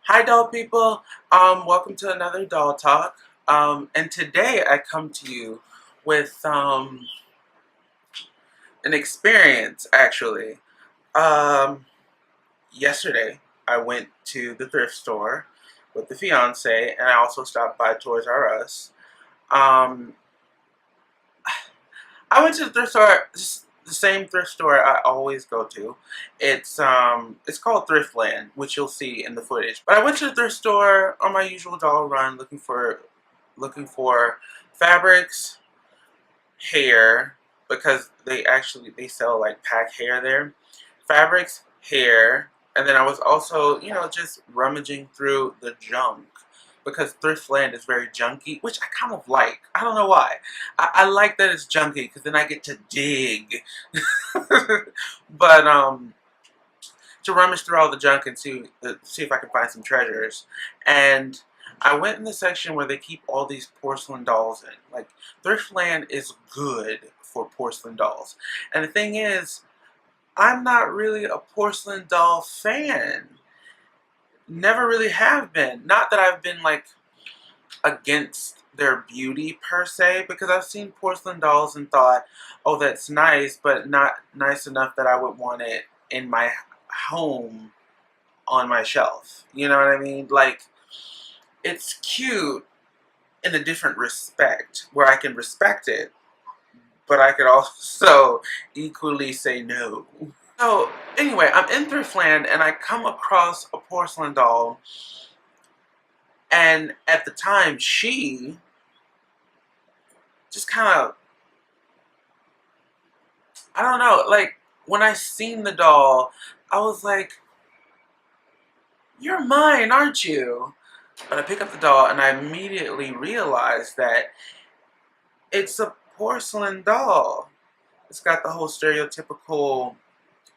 Hi doll people, welcome to another doll talk. And today I come to you with an experience actually. Um, Yesterday I went to the thrift store with the fiance and I also stopped by Toys R Us. Um, I went to the thrift store, just the same thrift store I always go to. It's called Thriftland, which you'll see in the footage. But I went to the thrift store on my usual doll run, looking for fabrics, hair, because they sell like pack hair there. Fabrics, hair, and then I was also, just rummaging through the junk because Thriftland is very junky, which I kind of like. I don't know why. I like that it's junky because then I get to dig. But to rummage through all the junk and see if I can find some treasures. And I went in the section where they keep all these porcelain dolls in. Like, Thriftland is good for porcelain dolls. And the thing is, I'm not really a porcelain doll fan. Never really have been. Not that I've been like against their beauty per se, because I've seen porcelain dolls and thought, oh, that's nice, but not nice enough that I would want it in my home on my shelf. You know what I mean? Like, it's cute in a different respect, where I can respect it, but I could also equally say no. So, anyway, I'm in Thriftland and I come across a porcelain doll, and at the time, she just kind of, I don't know, like, when I seen the doll, I was like, you're mine, aren't you? But I pick up the doll and I immediately realize that it's a porcelain doll. It's got the whole stereotypical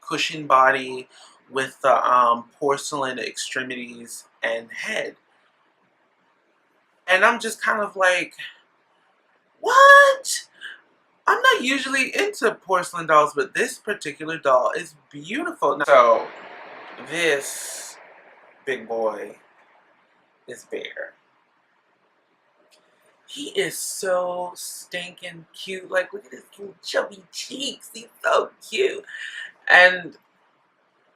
cushion body with the porcelain extremities and head. And I'm just kind of like, what? I'm not usually into porcelain dolls, but this particular doll is beautiful. So, this big boy is Bear. He is so stinking cute. Like, look at his little chubby cheeks. He's so cute. And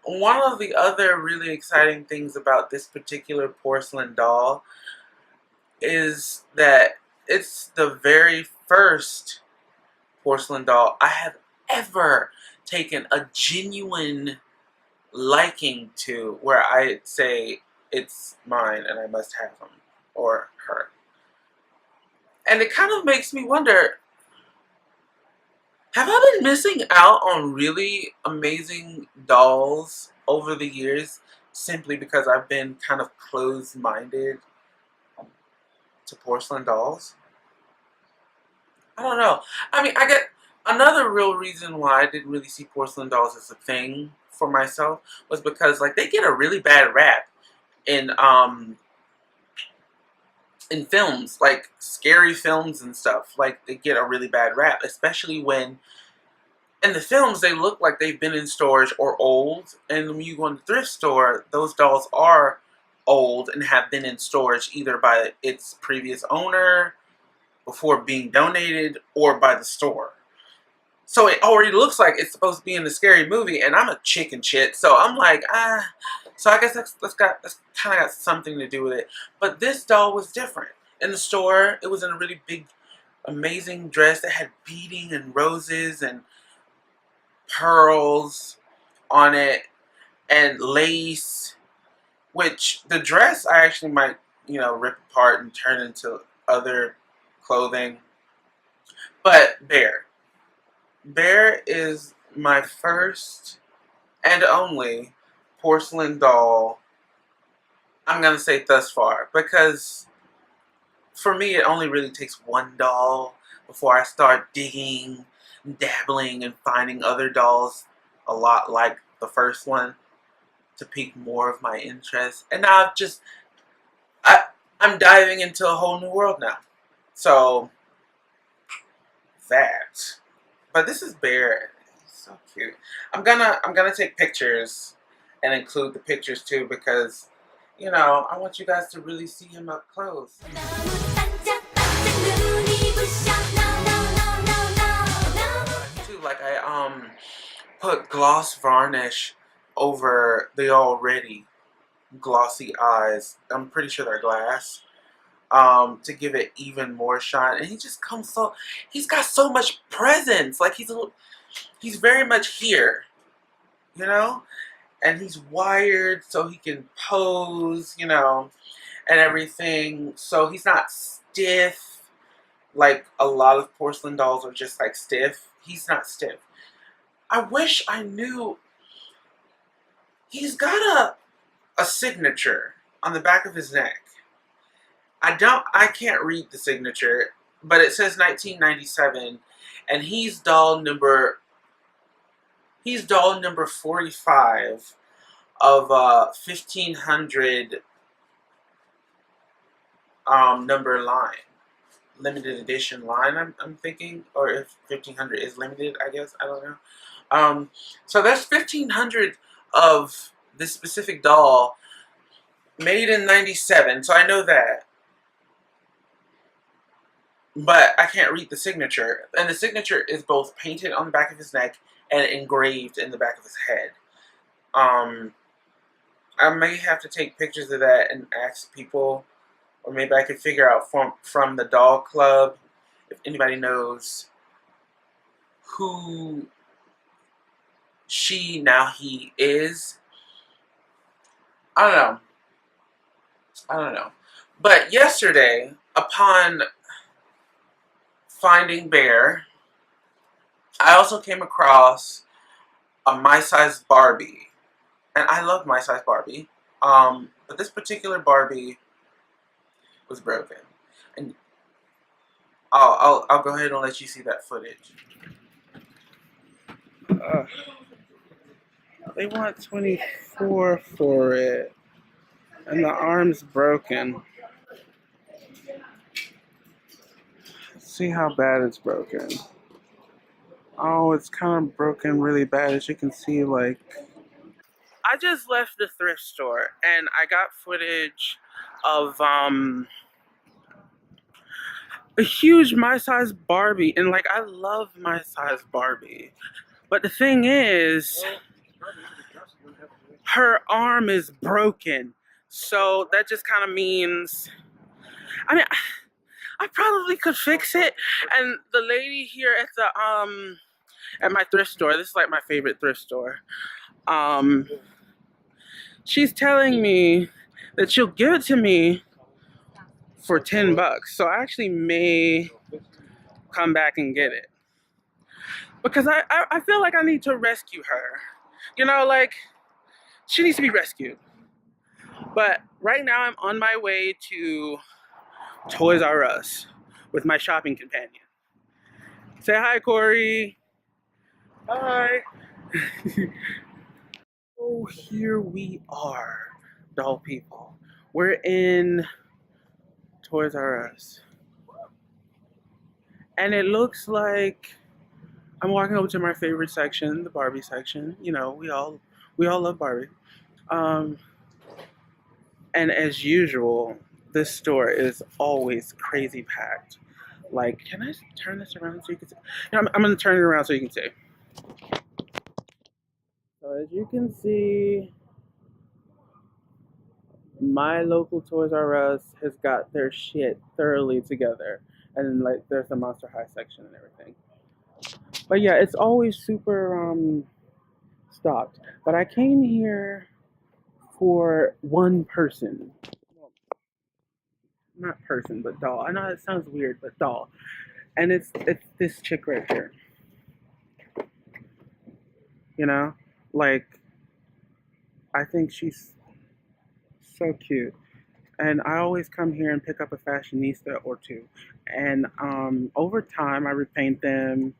one of the other really exciting things about this particular porcelain doll is that it's the very first porcelain doll I have ever taken a genuine liking to, where I say it's mine and I must have him or her. And it kind of makes me wonder, have I been missing out on really amazing dolls over the years simply because I've been kind of closed-minded to porcelain dolls? I don't know. I mean, I get another real reason why I didn't really see porcelain dolls as a thing for myself was because, like, they get a really bad rap in in films, like scary films and stuff. Like, they get a really bad rap, especially when in the films they look like they've been in storage or old, and when you go in the thrift store, those dolls are old and have been in storage either by its previous owner before being donated or by the store. So it already looks like it's supposed to be in the scary movie, and I'm a chicken shit, so I'm like, ah. So I guess that's kind of got something to do with it. But this doll was different. In the store, it was in a really big, amazing dress that had beading and roses and pearls on it and lace. Which the dress I actually might, rip apart and turn into other clothing. But Bear is my first and only porcelain doll, I'm going to say thus far, because for me it only really takes one doll before I start digging, dabbling, and finding other dolls a lot like the first one to pique more of my interest. And now I, I'm diving into a whole new world now. So, that. But this is Bear. He's so cute. I'm gonna take pictures and include the pictures too, because you know, I want you guys to really see him up close. Too, like I put gloss varnish over the already glossy eyes. I'm pretty sure they're glass. To give it even more shine, and he just comes so. He's got so much presence. Like he's very much here, you know, and he's wired so he can pose, you know, and everything. So he's not stiff like a lot of porcelain dolls are just like stiff. He's not stiff. I wish I knew. He's got a signature on the back of his neck. I can't read the signature, but it says 1997, and he's doll number 45 of 1500 number line, limited edition line. I'm thinking, or if 1500 is limited, I guess, I don't know. So that's 1500 of this specific doll, made in 97. So I know that. But I can't read the signature. And the signature is both painted on the back of his neck and engraved in the back of his head. I may have to take pictures of that and ask people, or maybe I could figure out from the doll club, if anybody knows who she, now he is. I don't know. But yesterday, upon finding Bear, I also came across a My Size Barbie, and I love My Size Barbie. But this particular Barbie was broken, and I'll go ahead and let you see that footage. They want 24 for it, and the arm's broken. Let's see how bad it's broken. Oh, it's kind of broken really bad, as you can see. Like, I just left the thrift store and I got footage of a huge My Size Barbie, and like, I love My Size Barbie, but the thing is, her arm is broken. So that just kind of means, I mean, I probably could fix it. And the lady here at the at my thrift store, this is like my favorite thrift store, she's telling me that she'll give it to me for $10. So I actually may come back and get it, because I feel like I need to rescue her. You know, like, she needs to be rescued. But right now I'm on my way to Toys R Us with my shopping companion. Say hi, Corey. Hi. Oh, here we are, doll people. We're in Toys R Us, and it looks like I'm walking over to my favorite section, the Barbie section. You know, we all love Barbie. And as usual, this store is always crazy packed. Like, can I turn this around so you can see? I'm gonna turn it around so you can see. So as you can see, my local Toys R Us has got their shit thoroughly together. And then, like, there's the Monster High section and everything. But yeah, it's always super stocked. But I came here for one person. Well, not person, but doll. I know it sounds weird, but doll. And it's this chick right here. You know? Like, I think she's so cute. And I always come here and pick up a fashionista or two. And over time, I repaint them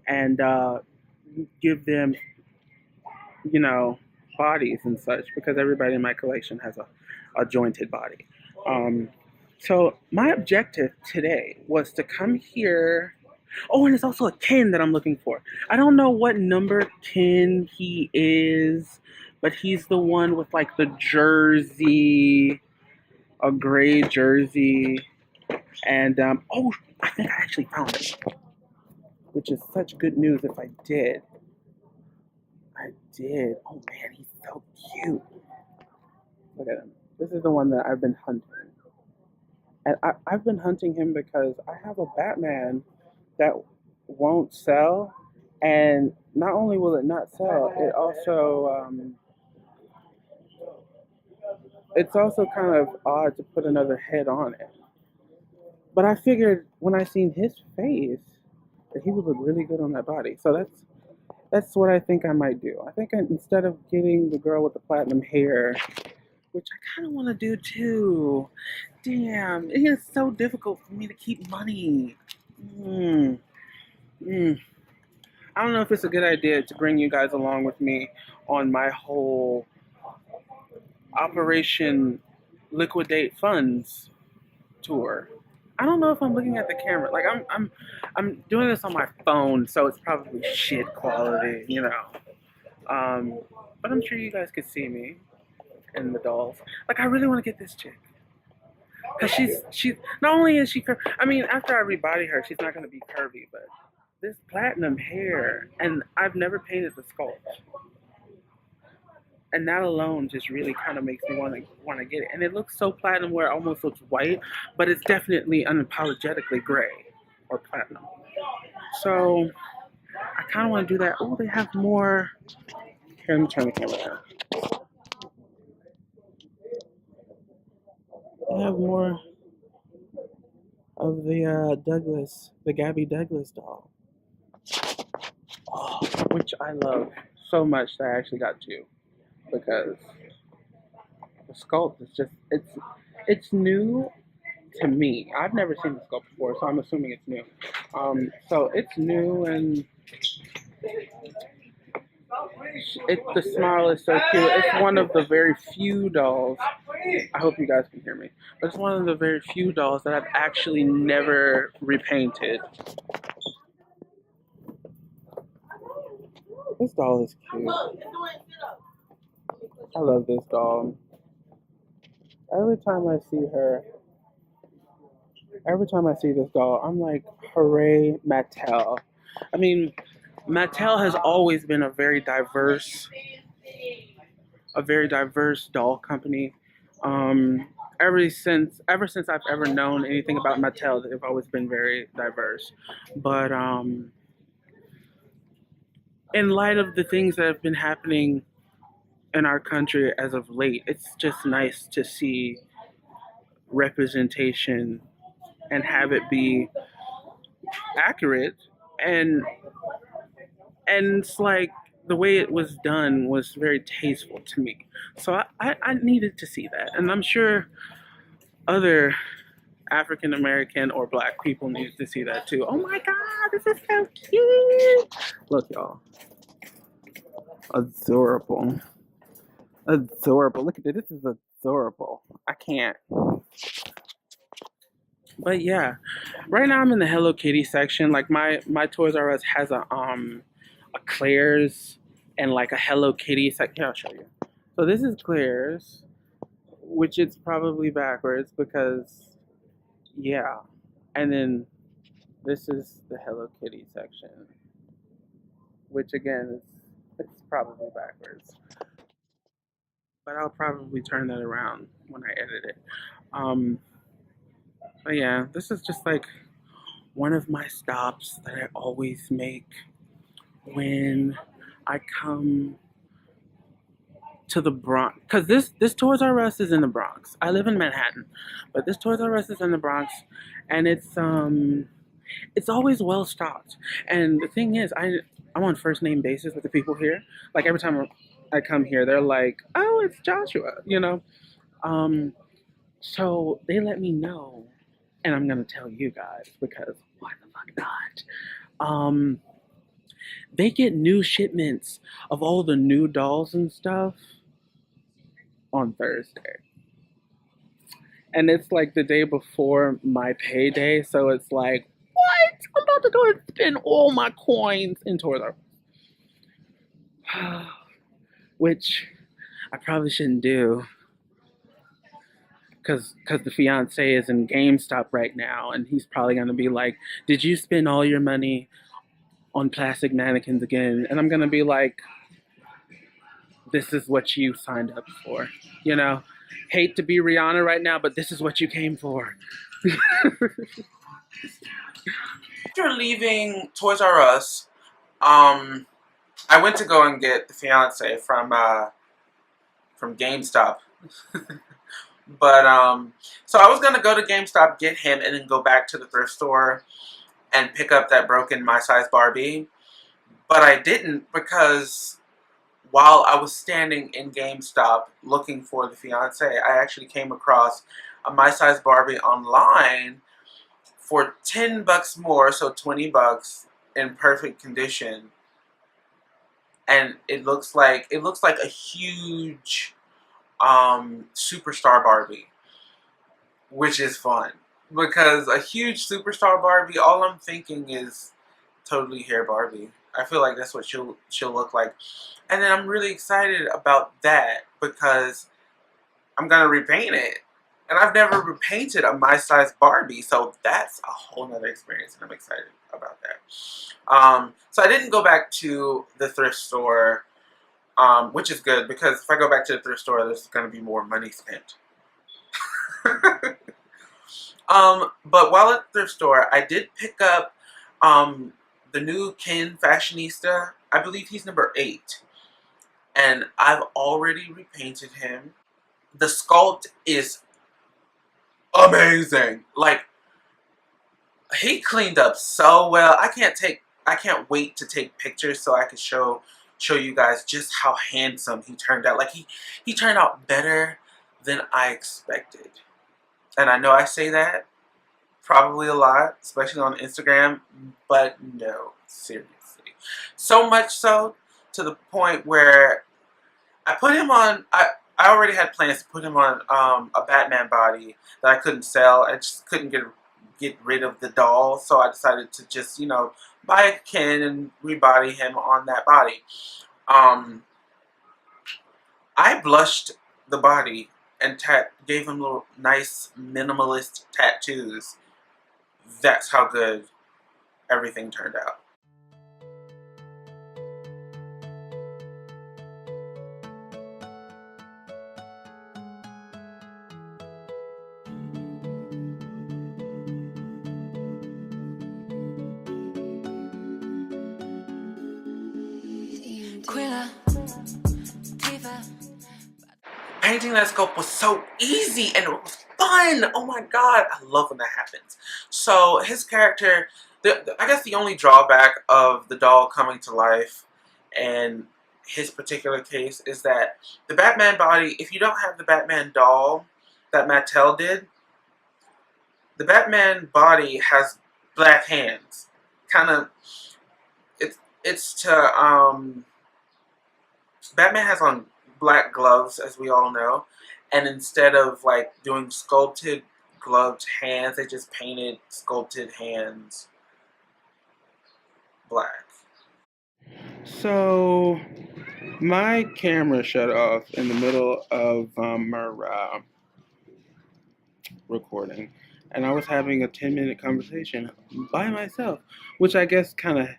and give them, you know, bodies and such, because everybody in my collection has a jointed body. So my objective today was to come here. Oh, and there's also a Ken that I'm looking for. I don't know what number Ken he is, but he's the one with like the jersey, a gray jersey, and oh, I think I actually found it, which is such good news if I did. I did. Oh man, he's so cute. Look at him. This is the one that I've been hunting. And I've been hunting him because I have a Batman that won't sell. And not only will it not sell, it's also kind of odd to put another head on it. But I figured when I seen his face that he would look really good on that body. So that's what I think I might do. I think instead of getting the girl with the platinum hair, which I kind of want to do too. Damn, it is so difficult for me to keep money. Mm, mm. I don't know if it's a good idea to bring you guys along with me on my whole Operation Liquidate Funds tour. I don't know if I'm looking at the camera. Like I'm doing this on my phone, so it's probably shit quality, you know. But I'm sure you guys could see me in the dolls. Like I really want to get this chick. Cause she's not only is she curvy. I mean, after I rebody her, she's not gonna be curvy, but this platinum hair, and I've never painted the sculpt, and that alone just really kind of makes me want to get it. And it looks so platinum where it almost looks white, but it's definitely unapologetically gray or platinum. So I kind of want to do that. Oh, they have more. Here, let me turn the camera down. They have more of the Gabby Douglas doll. Oh, which I love so much that I actually got two, because the sculpt is just it's new to me. I've never seen the sculpt before, so I'm assuming it's new. So it's new, and the smile is so cute. It's one of the very few dolls. I hope you guys can hear me. But it's one of the very few dolls that I've actually never repainted. This doll is cute. I love this doll. Every time I see this doll, I'm like, hooray, Mattel. I mean, Mattel has always been a very diverse doll company. Ever since I've ever known anything about Mattel, they've always been very diverse. But in light of the things that have been happening in our country as of late, it's just nice to see representation and have it be accurate, and it's like the way it was done was very tasteful to me. So I needed to see that, and I'm sure other African American or Black people needed to see that too. Oh my God, this is so cute! Look, y'all, adorable. Look at this. This is adorable. I can't. But yeah, right now I'm in the Hello Kitty section. Like my Toys R Us has a Claire's and like a Hello Kitty section. Here, I'll show you. So this is Claire's, which it's probably backwards because yeah. And then this is the Hello Kitty section, which again it's probably backwards. But I'll probably turn that around when I edit it. But yeah, this is just like one of my stops that I always make when I come to the Bronx. Because this Toys R Us is in the Bronx. I live in Manhattan, but this Toys R Us is in the Bronx, and it's always well stocked. And the thing is, I'm on first name basis with the people here. Like every time I come here, they're like, "Oh, it's Joshua," you know. So they let me know, and I'm gonna tell you guys because why the fuck not? They get new shipments of all the new dolls and stuff on Thursday, and it's like the day before my payday, so it's like, what? I'm about to go and spend all my coins in Toys R Us. Which I probably shouldn't do because the fiance is in GameStop right now, and he's probably gonna be like, "Did you spend all your money on plastic mannequins again?" And I'm gonna be like, "This is what you signed up for." You know, hate to be Rihanna right now, but this is what you came for. After leaving Toys R Us, I went to go and get the fiance from GameStop. But so I was gonna go to GameStop, get him, and then go back to the thrift store and pick up that broken my size Barbie. But I didn't because while I was standing in GameStop looking for the fiance, I actually came across a my size Barbie online for $10 more, so $20 in perfect condition, and it looks like a huge superstar Barbie, which is fun because a huge superstar Barbie, all I'm thinking is totally hair Barbie. I feel like that's what she'll look like, and then I'm really excited about that because I'm gonna repaint it, and I've never repainted a my size Barbie, so that's a whole nother experience, and I'm excited about that. So I didn't go back to the thrift store, which is good because if I go back to the thrift store, there's gonna be more money spent. But while at the thrift store, I did pick up the new Ken Fashionista. I believe he's number 8. And I've already repainted him. The sculpt is amazing. Like, he cleaned up so well. I can't wait to take pictures so I can show you guys just how handsome he turned out. Like, he turned out better than I expected. And I know I say that probably a lot, especially on Instagram, but no, seriously. So much so to the point where I put him on, I already had plans to put him on a Batman body that I couldn't sell. I just couldn't get rid of the doll, so I decided to just, buy a Ken and rebody him on that body. I blushed the body and gave him little nice minimalist tattoos. That's how good everything turned out. Painting that sculpt was so easy and it was fun. Oh my god, I love when that happens. So his character, I guess the only drawback of the doll coming to life in his particular case is that the Batman body, if you don't have the Batman doll that Mattel did, the Batman body has black hands. Kind of, it's to, Batman has on black gloves, as we all know, and instead of like doing sculpted gloved hands, they just painted sculpted hands black. So my camera shut off in the middle of our recording, and I was having a 10-minute conversation by myself, which I guess kind of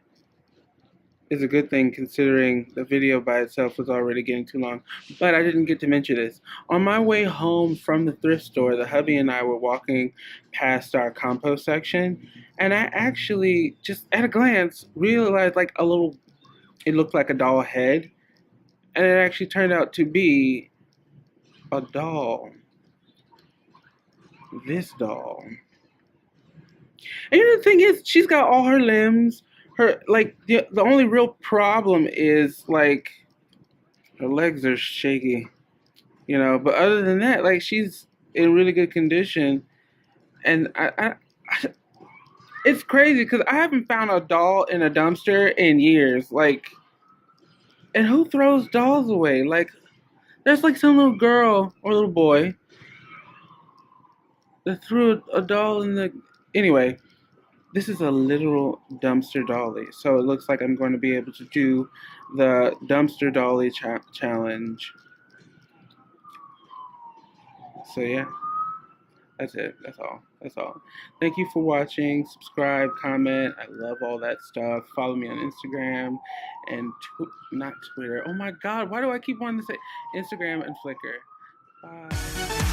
is a good thing considering the video by itself was already getting too long. But I didn't get to mention this. On my way home from the thrift store, the hubby and I were walking past our compost section, and I actually, just at a glance, realized like it looked like a doll head, and it actually turned out to be a doll. This doll. And the thing is, she's got all her limbs. Her, like, the only real problem is, like, her legs are shaky, but other than that, like, she's in really good condition. And it's crazy because I haven't found a doll in a dumpster in years. Like, and who throws dolls away? Like, there's like some little girl or little boy that threw a doll in the. Anyway, this is a literal dumpster dolly, so it looks like I'm going to be able to do the dumpster dolly challenge So yeah, that's it. That's all. That's all. Thank you for watching. Subscribe, comment. I love all that stuff. Follow me on Instagram and not Twitter. Oh my God, why do I keep wanting to say Instagram and Flickr? Bye.